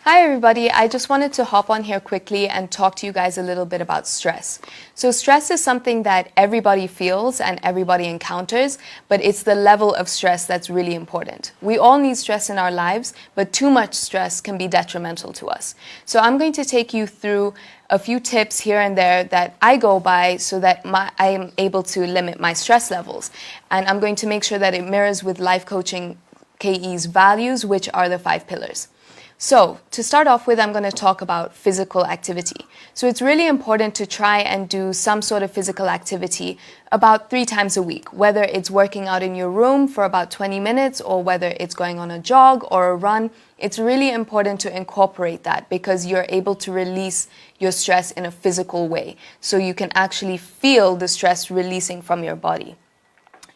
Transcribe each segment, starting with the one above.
Hi everybody, I just wanted to hop on here quickly and talk to you guys a little bit about stress. So stress is something that everybody feels and everybody encounters, but it's the level of stress that's really important. We all need stress in our lives, but too much stress can be detrimental to us. So I'm going to take you through a few tips here and there that I go by so that I am able to limit my stress levels. And I'm going to make sure that it mirrors with Life Coaching KE's values, which are the 5 pillars. So to start off with, I'm going to talk about physical activity. So it's really important to try and do some sort of physical activity about 3 times a week, whether it's working out in your room for about 20 minutes or whether it's going on a jog or a run. It's really important to incorporate that because you're able to release your stress in a physical way. So you can actually feel the stress releasing from your body.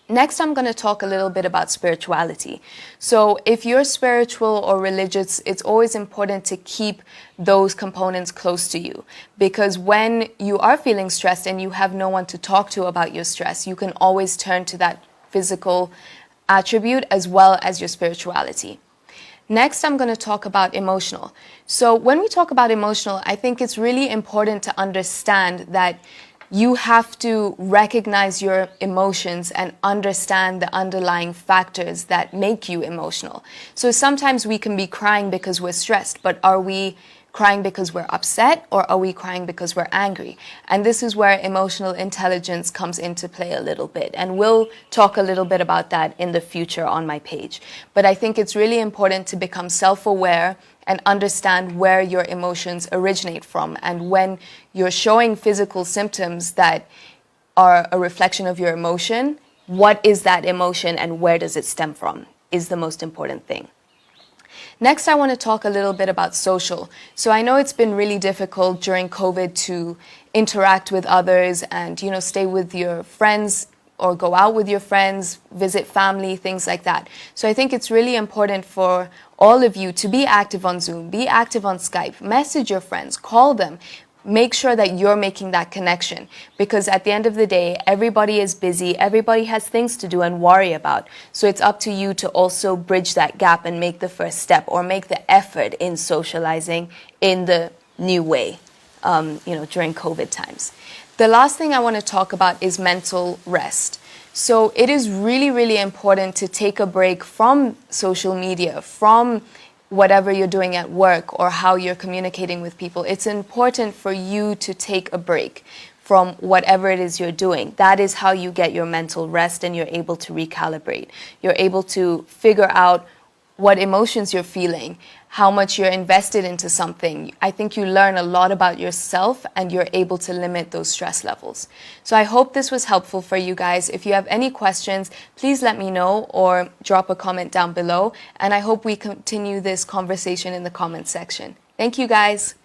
Next, I'm going to talk a little bit about spirituality. So if you're spiritual or religious, it's always important to keep those components close to you. Because when you are feeling stressed and you have no one to talk to about your stress, you can always turn to that physical attribute as well as your spirituality. Next, I'm going to talk about emotional. So when we talk about emotional, I think it's really important to understand that you have to recognize your emotions and understand the underlying factors that make you emotional. So sometimes we can be crying because we're stressed, but are we crying because we're upset or are we crying because we're angry? And this is where emotional intelligence comes into play a little bit. And we'll talk a little bit about that in the future on my page. But I think it's really important to become self-aware and understand where your emotions originate from. And when you're showing physical symptoms that are a reflection of your emotion, what is that emotion and where does it stem from is the most important thing. Next, I want to talk a little bit about social. So I know it's been really difficult during COVID to interact with others and, stay with your friends or go out with your friends, visit family, things like that. So I think it's really important for all of you to be active on Zoom, be active on Skype, message your friends, call them. Make sure that you're making that connection because at the end of the day, everybody is busy, everybody has things to do and worry about. So it's up to you to also bridge that gap and make the first step or make the effort in socializing in the new way, during COVID times. The last thing I want to talk about is mental rest. So it is really, really important to take a break from social media, from whatever you're doing at work or how you're communicating with people. It's important for you to take a break from whatever it is you're doing. That is how you get your mental rest and you're able to recalibrate. You're able to figure out what emotions you're feeling, how much you're invested into something. I think you learn a lot about yourself and you're able to limit those stress levels. So I hope this was helpful for you guys. If you have any questions, please let me know or drop a comment down below. And I hope we continue this conversation in the comment section. Thank you guys.